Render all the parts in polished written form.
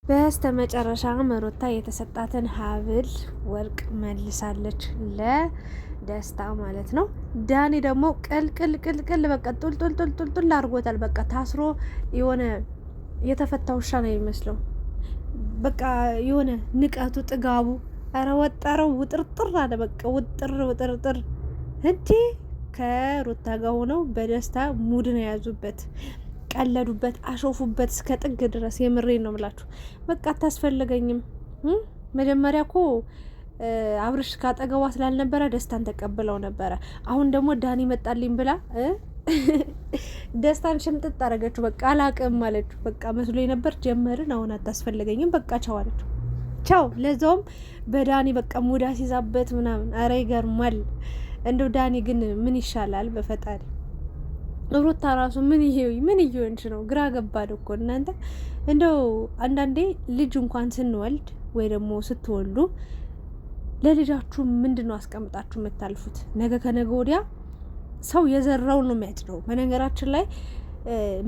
በስተመጨረሻ ሩታ የተሰጣትን ሀብል ወርቅ መልሳለች ለደስታ ማለት ነው። ዳኒ ደግሞ ቅልቅል በቃ ጡል አድርጎታል። በቃ ታስሮ የሆነ የተፈታ ውሻ ነው የሚመስለው። በቃ የሆነ ንቀቱ ጥጋቡ ኧረ ወጠረው ውጥርጥር አለ። በቃ ውጥርጥር እንዴ ከሩታ ጋር ሆነው በደስታ ሙድ ነው የያዙበት። ቀለዱበት፣ አሾፉበት እስከ ጥግ ድረስ። የምሬን ነው ምላችሁ። በቃ አታስፈልገኝም። መጀመሪያ እኮ አብርሽ ካጠገቧ ስላልነበረ ደስታን ተቀብለው ነበረ። አሁን ደግሞ ዳኒ መጣልኝ ብላ ደስታን ሽምጥጥ አረገችው። በቃ አላቅም አለችው። በቃ መስሎ ነበር ጀመርን፣ አሁን አታስፈልገኝም፣ በቃ ቻው አለችው። ቻው። ለዛውም በዳኒ በቃ ሙዳ ሲዛበት ምናምን። አረ ይገርማል። እንደው ዳኒ ግን ምን ይሻላል በፈጣሪ። ሩታ ራሱ ምን እየሆንሽ ነው? ግራ ገባድ እኮ እናንተ። እንደው አንዳንዴ ልጅ እንኳን ስንወልድ ወይ ደግሞ ስትወልዱ ለልጃችሁ ምንድን ነው አስቀምጣችሁ የምታልፉት? ነገ ከነገ ወዲያ ሰው የዘራውን ነው የሚያጭደው። በነገራችን ላይ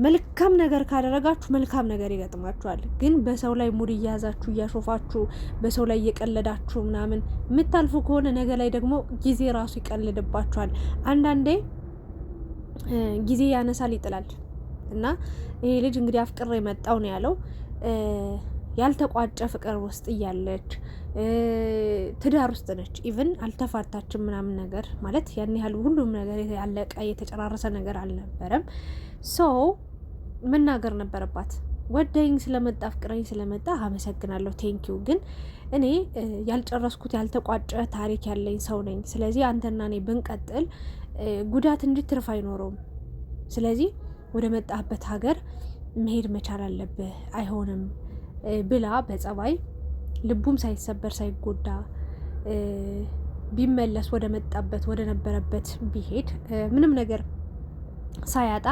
መልካም ነገር ካደረጋችሁ መልካም ነገር ይገጥማችኋል። ግን በሰው ላይ ሙድ እያያዛችሁ እያሾፋችሁ በሰው ላይ እየቀለዳችሁ ምናምን የምታልፉ ከሆነ ነገ ላይ ደግሞ ጊዜ ራሱ ይቀልድባችኋል። አንዳንዴ ጊዜ ያነሳል ይጥላል። እና ይሄ ልጅ እንግዲህ አፍቅሬ የመጣው ነው ያለው። ያልተቋጨ ፍቅር ውስጥ እያለች ትዳር ውስጥ ነች። ኢቭን አልተፋታችም ምናምን ነገር ማለት ያን ያህል ሁሉም ነገር ያለቀ የተጨራረሰ ነገር አልነበረም። ሶ መናገር ነበረባት። ወደኝ ስለመጣ አፍቅረኝ ስለመጣ አመሰግናለሁ፣ ቴንኪው። ግን እኔ ያልጨረስኩት ያልተቋጨ ታሪክ ያለኝ ሰው ነኝ። ስለዚህ አንተና እኔ ብንቀጥል ጉዳት እንጂ ትርፍ አይኖረውም። ስለዚህ ወደ መጣህበት ሀገር መሄድ መቻል አለብህ፣ አይሆንም ብላ በጸባይ ልቡም ሳይሰበር ሳይጎዳ ቢመለስ ወደ መጣበት ወደ ነበረበት ቢሄድ ምንም ነገር ሳያጣ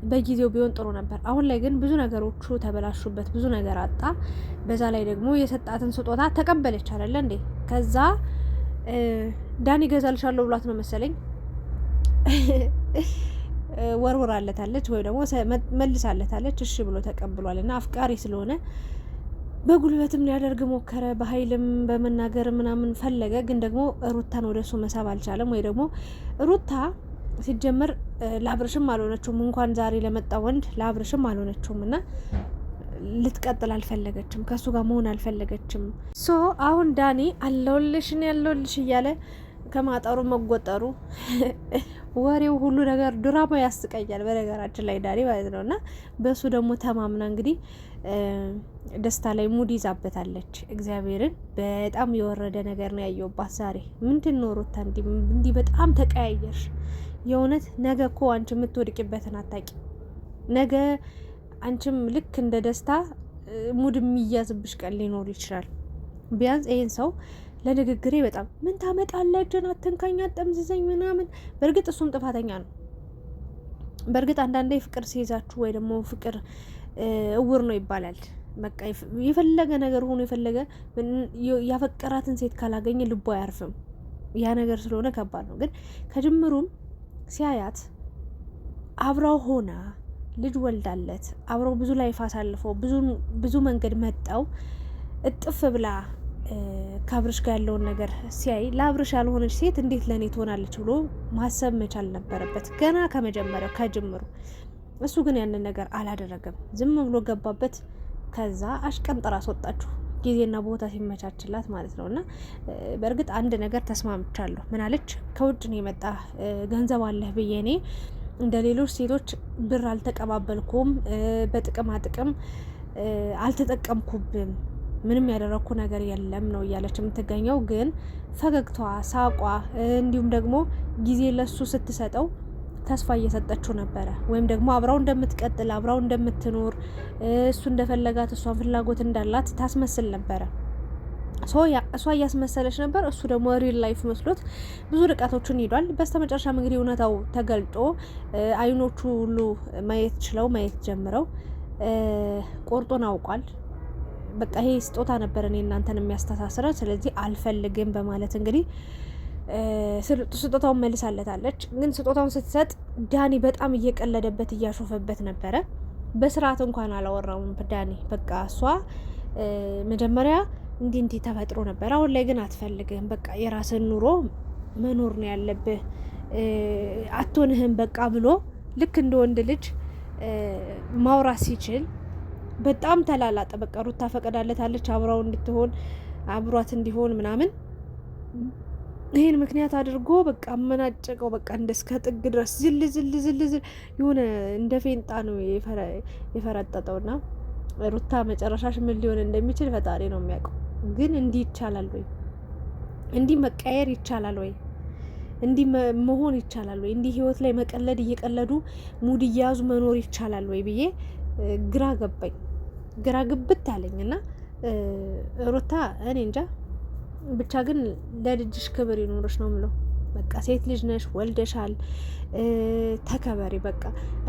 በጊዜው ቢሆን ጥሩ ነበር። አሁን ላይ ግን ብዙ ነገሮቹ ተበላሹበት፣ ብዙ ነገር አጣ። በዛ ላይ ደግሞ የሰጣትን ስጦታ ተቀበለች አይደለ እንዴ? ከዛ ዳኒ ገዛልሻለሁ ብሏት ነው መሰለኝ ወርውራለታለች ወይ ደግሞ መልሳለታለች። እሺ ብሎ ተቀብሏል። እና አፍቃሪ ስለሆነ በጉልበትም ሊያደርግ ሞከረ፣ በኃይልም በመናገር ምናምን ፈለገ። ግን ደግሞ ሩታን ወደሱ መሳብ አልቻለም። ወይ ደግሞ ሩታ ሲጀመር ለአብርሽም አልሆነችውም። እንኳን ዛሬ ለመጣ ወንድ ለአብርሽም አልሆነችውም። እና ልትቀጥል አልፈለገችም፣ ከሱ ጋር መሆን አልፈለገችም። ሶ አሁን ዳኒ አለውልሽን ያለውልሽ እያለ ከማጠሩ መጎጠሩ ወሬው ሁሉ ነገር ድራማ ያስቀኛል። በነገራችን ላይ ዳኒ ማለት ነው። እና በሱ ደግሞ ተማምና እንግዲህ ደስታ ላይ ሙድ ይዛበታለች። እግዚአብሔርን በጣም የወረደ ነገር ነው ያየውባት ዛሬ። ምንድን ነው ሩታ እንዲህ በጣም ተቀያየርሽ? የእውነት ነገ እኮ አንቺ የምትወድቂበትን አታቂ። ነገ አንቺም ልክ እንደ ደስታ ሙድ የሚያዝብሽ ቀን ሊኖር ይችላል። ቢያንስ ይሄን ሰው ለንግግሬ በጣም ምን ታመጣለህ? እጅን አትንካኝ፣ አጠምዝዘኝ ምናምን። በእርግጥ እሱም ጥፋተኛ ነው። በእርግጥ አንዳንዴ ፍቅር ሲይዛችሁ ወይ ደግሞ ፍቅር እውር ነው ይባላል። በቃ የፈለገ ነገር ሆኖ የፈለገ ያፈቀራትን ሴት ካላገኘ ልቦ አያርፍም። ያ ነገር ስለሆነ ከባድ ነው። ግን ከጅምሩም ሲያያት አብረው ሆና ልጅ ወልዳለት አብረው ብዙ ላይፍ አሳልፈው ብዙ መንገድ መጣው እጥፍ ብላ ከአብርሽ ጋር ያለውን ነገር ሲያይ ለአብርሽ ያልሆነች ሴት እንዴት ለእኔ ትሆናለች ብሎ ማሰብ መቻል ነበረበት ገና ከመጀመሪያው ከጅምሩ። እሱ ግን ያንን ነገር አላደረገም። ዝም ብሎ ገባበት። ከዛ አሽቀንጥራ አስወጣችሁ፣ ጊዜና ቦታ ሲመቻችላት ማለት ነው። እና በእርግጥ አንድ ነገር ተስማምቻለሁ። ምን አለች? ከውጭ ነው የመጣ ገንዘብ አለህ ብዬ እኔ እንደ ሌሎች ሴቶች ብር አልተቀባበልኩም፣ በጥቅማ ጥቅም አልተጠቀምኩብም፣ ምንም ያደረኩ ነገር የለም ነው እያለች የምትገኘው። ግን ፈገግታዋ፣ ሳቋ እንዲሁም ደግሞ ጊዜ ለሱ ስትሰጠው ተስፋ እየሰጠችው ነበረ። ወይም ደግሞ አብራው እንደምትቀጥል አብራው እንደምትኖር እሱ እንደፈለጋት እሷ ፍላጎት እንዳላት ታስመስል ነበረ። እሷ እያስመሰለች ነበር። እሱ ደግሞ ሪል ላይፍ መስሎት ብዙ ርቀቶችን ሄዷል። በስተመጨረሻም እንግዲህ እውነታው ተገልጦ አይኖቹ ሁሉ ማየት ጀምረው ቆርጦን አውቋል። በቃ ይሄ ስጦታ ነበር እኔ እናንተን የሚያስተሳስረን፣ ስለዚህ አልፈልግም በማለት እንግዲህ ስጦታውን መልሳለታለች። ግን ስጦታውን ስትሰጥ ዳኒ በጣም እየቀለደበት እያሾፈበት ነበረ። በስርዓት እንኳን አላወራውም ዳኒ። በቃ እሷ መጀመሪያ እንዲህ ተፈጥሮ ነበር። አሁን ላይ ግን አትፈልግህም። በቃ የራስን ኑሮ መኖር ነው ያለብህ፣ አትሆንህም በቃ ብሎ ልክ እንደ ወንድ ልጅ ማውራት ሲችል በጣም ተላላጠ። በቃ ሩታ ፈቀዳለታለች አብራው እንድትሆን አብሯት እንዲሆን ምናምን ይህን ምክንያት አድርጎ በቃ አመናጨቀው። በቃ እስከ ጥግ ድረስ ዝል የሆነ እንደ ፌንጣ ነው የፈረጠጠውና ሩታ መጨረሻሽ ምን ሊሆን እንደሚችል ፈጣሪ ነው የሚያውቀው። ግን እንዲህ ይቻላል ወይ? እንዲህ መቀየር ይቻላል ወይ? እንዲህ መሆን ይቻላል ወይ? እንዲህ ህይወት ላይ መቀለድ እየቀለዱ ሙድ እየያዙ መኖር ይቻላል ወይ ብዬ ግራ ገባኝ። ግራ ግብት አለኝና ሩታ እኔ እንጃ ብቻ ግን ለልጅሽ ክብር ይኖርሽ ነው ምለው። በቃ ሴት ልጅ ነሽ፣ ወልደሻል፣ ተከበሪ። በቃ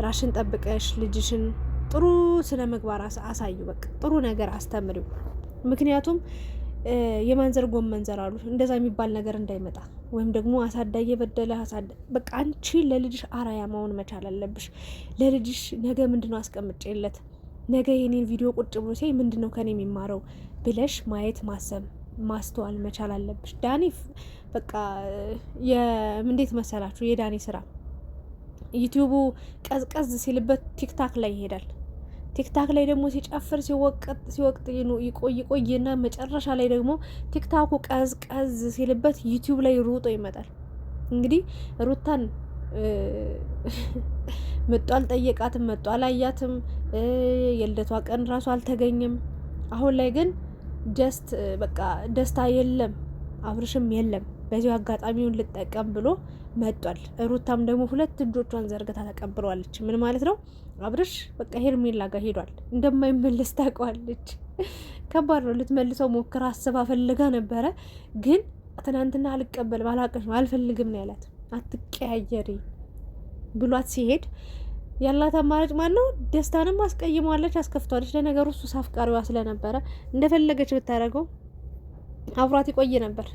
ራሽን ጠብቀሽ ልጅሽን ጥሩ ስነ ምግባር አሳዩ። በቃ ጥሩ ነገር አስተምሪው። ምክንያቱም የማንዘር ጎመንዘር አሉ እንደዛ የሚባል ነገር እንዳይመጣ፣ ወይም ደግሞ አሳዳጊ የበደለ በቃ አንቺ ለልጅሽ አራያ መሆን መቻል አለብሽ። ለልጅሽ ነገ ምንድነው አስቀምጬለት ነገ የኔን ቪዲዮ ቁጭ ብሎ ሲያይ ምንድነው ከኔ የሚማረው ብለሽ ማየት ማስተዋል መቻል አለብሽ። ዳኒ በቃ እንዴት መሰላችሁ የዳኒ ስራ ዩቲዩቡ ቀዝቀዝ ሲልበት ቲክታክ ላይ ይሄዳል። ቲክታክ ላይ ደግሞ ሲጨፍር ሲወቅጥ ይቆይና መጨረሻ ላይ ደግሞ ቲክታኩ ቀዝቀዝ ሲልበት ዩቲዩብ ላይ ሩጦ ይመጣል። እንግዲህ ሩታን መጧ አልጠየቃትም፣ መጧ አላያትም፣ የልደቷ ቀን ራሱ አልተገኘም። አሁን ላይ ግን በቃ ደስታ የለም፣ አብርሽም የለም። በዚሁ አጋጣሚውን ልጠቀም ብሎ መጧል። ሩታም ደግሞ 2 እጆቿን ዘርግታ ተቀብለዋለች። ምን ማለት ነው? አብርሽ በቃ ሄርሜላ ጋር ሄዷል። እንደማይመለስ ታውቀዋለች። ከባድ ነው። ልትመልሰው ሞክራ አስባ ፈልጋ ነበረ። ግን ትናንትና አልቀበል ባላቀሽ አልፈልግም ነው ያላት። አትቀያየሪ ብሏት ሲሄድ ያላት አማራጭ ማን ነው? ደስታንም አስቀይመዋለች፣ አስከፍተዋለች። ለነገሩ እሱ አፍቃሪዋ ስለነበረ እንደፈለገች ብታደርገው አብሯት ይቆይ ነበር።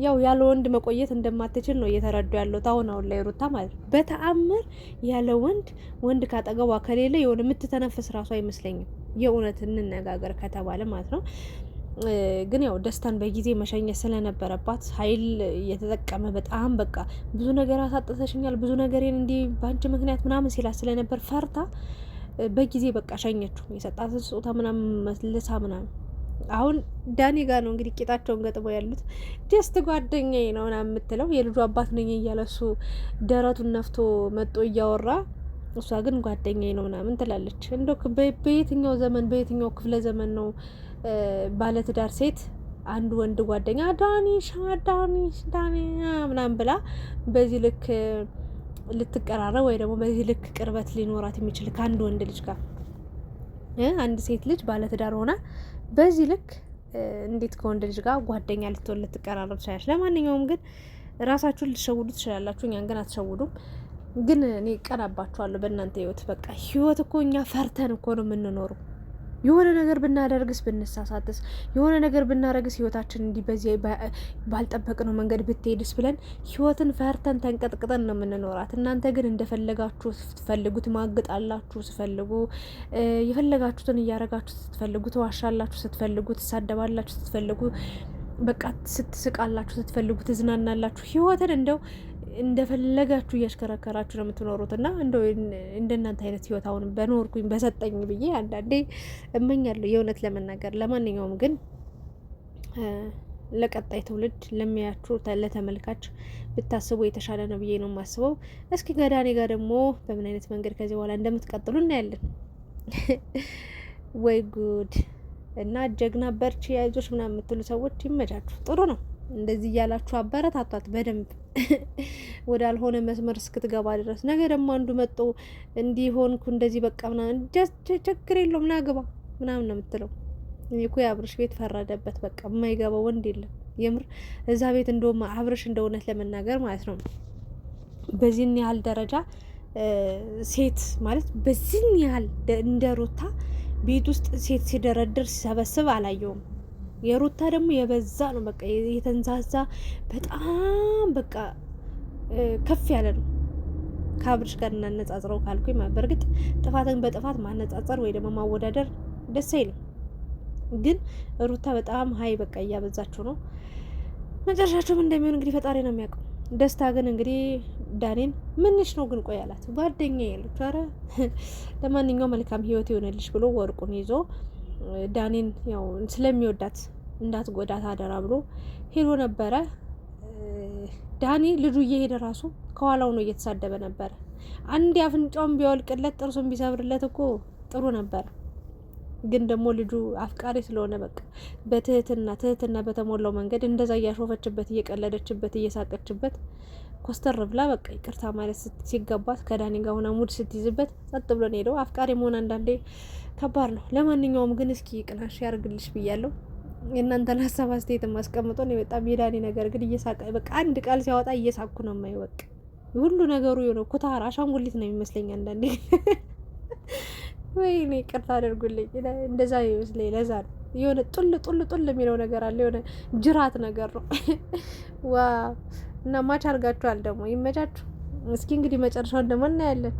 ያው ያለ ወንድ መቆየት እንደማትችል ነው እየተረዱ ያለው አሁን ላይ ሩታ ማለት ነው። በተአምር ያለ ወንድ ካጠገቧ ከሌለ የሆነ የምትተነፍስ ራሱ አይመስለኝም። የእውነት እንነጋገር ከተባለ ማለት ነው። ግን ያው ደስታን በጊዜ መሸኘት ስለነበረባት ኃይል እየተጠቀመ በጣም በቃ ብዙ ነገር አሳጥተሽኛል፣ ብዙ ነገሬን እንዲህ በአንቺ ምክንያት ምናምን ሲላት ስለነበር ፈርታ በጊዜ በቃ ሸኘችው። የሰጣት ስጦታ ምናምን መልሳ ምናምን አሁን ዳኒ ጋር ነው እንግዲህ ቂጣቸውን ገጥሞ ያሉት። ጀስት ጓደኛዬ ነው ምናምን የምትለው የልጁ አባት ነኝ እያለ እሱ ደረቱን ነፍቶ መጦ እያወራ እሷ ግን ጓደኛዬ ነው ምናምን ትላለች። እንደው በየትኛው ዘመን በየትኛው ክፍለ ዘመን ነው ባለትዳር ሴት አንድ ወንድ ጓደኛ ዳኒ ምናምን ብላ በዚህ ልክ ልትቀራረብ ወይ ደግሞ በዚህ ልክ ቅርበት ሊኖራት የሚችል ከአንድ ወንድ ልጅ ጋር? አንድ ሴት ልጅ ባለትዳር ሆና በዚህ ልክ እንዴት ከወንድ ልጅ ጋር ጓደኛ ልትሆን ልትቀራረብ ትችላለች? ለማንኛውም ግን ራሳችሁን ልትሸውዱ ትችላላችሁ፣ እኛን ግን አትሸውዱም። ግን እኔ ቀናባችኋለሁ በእናንተ ህይወት። በቃ ህይወት እኮ እኛ ፈርተን እኮ ነው የምንኖረው። የሆነ ነገር ብናደርግስ ብንሳሳትስ፣ የሆነ ነገር ብናረግስ ህይወታችን እንዲህ በዚህ ባልጠበቅነው መንገድ ብትሄድስ ብለን ህይወትን ፈርተን ተንቀጥቅጠን ነው የምንኖራት። እናንተ ግን እንደፈለጋችሁ ስትፈልጉ ትማግጣላችሁ፣ ስትፈልጉ የፈለጋችሁትን እያረጋችሁ፣ ስትፈልጉ ትዋሻላችሁ፣ ስትፈልጉ ትሳደባላችሁ፣ ስትፈልጉ በቃ ስትስቃላችሁ፣ ስትፈልጉ ትዝናናላችሁ። ህይወትን እንደፈለጋችሁ እያሽከረከራችሁ ነው የምትኖሩት። እና እንደናንተ አይነት ህይወት አሁን በኖርኩኝ በሰጠኝ ብዬ አንዳንዴ እመኛለሁ የእውነት ለመናገር። ለማንኛውም ግን ለቀጣይ ትውልድ ለሚያችሁ ለተመልካች ብታስቡ የተሻለ ነው ብዬ ነው የማስበው። እስኪ ከዳኒ ጋር ደግሞ በምን አይነት መንገድ ከዚህ በኋላ እንደምትቀጥሉ እናያለን። ወይ ጉድ! እና ጀግና በርቺ፣ አይዞሽ ምናምን የምትሉ ሰዎች ይመቻችሁ። ጥሩ ነው እንደዚህ እያላችሁ አበረታቷት በደንብ ወዳልሆነ መስመር እስክትገባ ድረስ። ነገ ደግሞ አንዱ መጥቶ እንዲሆንኩ እንደዚህ በቃ ምናምን ችግር የለውም ናግባ ምናምን ነው የምትለው። እኔ እኮ የአብርሽ ቤት ፈረደበት። በቃ የማይገባው ወንድ የለም የምር እዛ ቤት። እንደውም አብርሽ እንደ እውነት ለመናገር ማለት ነው በዚህን ያህል ደረጃ ሴት ማለት በዚህን ያህል እንደ ሩታ ቤት ውስጥ ሴት ሲደረድር ሲሰበስብ አላየውም። የሩታ ደግሞ የበዛ ነው። በቃ የተንዛዛ በጣም በቃ ከፍ ያለ ነው። ከአብርሽ ጋር እናነጻጽረው ካልኩኝ በእርግጥ ጥፋትን በጥፋት ማነጻጸር ወይ ደግሞ ማወዳደር ደስ አይልም። ግን ሩታ በጣም ሀይ በቃ እያበዛችሁ ነው። መጨረሻቸውም እንደሚሆን እንግዲህ ፈጣሪ ነው የሚያውቀው። ደስታ ግን እንግዲህ ዳኔን ምንሽ ነው ግን ቆይ አላት። ጓደኛ ያለች ኧረ ለማንኛውም መልካም ህይወት ይሆንልሽ ብሎ ወርቁን ይዞ ዳኔን ያው ስለሚወዳት እንዳትጎዳት አደራ ብሎ ሄዶ ነበረ። ዳኒ ልጁ እየሄደ ራሱ ከኋላው ነው እየተሳደበ ነበረ። አንድ አፍንጫውን ቢያወልቅለት ጥርሱን ቢሰብርለት እኮ ጥሩ ነበረ። ግን ደግሞ ልጁ አፍቃሪ ስለሆነ በቃ ትህትና በተሞላው መንገድ እንደዛ እያሾፈችበት፣ እየቀለደችበት፣ እየሳቀችበት ኮስተር ብላ በቃ ይቅርታ ማለት ሲገባት ከዳኒ ጋር ሆና ሙድ ስትይዝበት ጸጥ ብሎ ነው ሄደው። አፍቃሪ መሆን አንዳንዴ ከባድ ነው። ለማንኛውም ግን እስኪ ቅናሽ ያርግልሽ ብያለሁ። የእናንተን ሀሳብ አስተያየት ማስቀምጦ ነው። በጣም የዳኒ ነገር ግን እየሳቀ በቃ አንድ ቃል ሲያወጣ እየሳኩ ነው የማየው። በቃ ሁሉ ነገሩ የሆነ ኩታራ አሻንጉሊት ነው የሚመስለኝ አንዳንዴ። ወይኔ ይቅርታ አድርጉልኝ፣ እንደዛ ይመስለኝ። ለዛ ነው የሆነ ጡል የሚለው ነገር አለ፣ የሆነ ጅራት ነገር ነው። ዋ እና ማች አርጋችኋል ደግሞ ይመቻችሁ። እስኪ እንግዲህ መጨረሻውን ደግሞ እናያለን።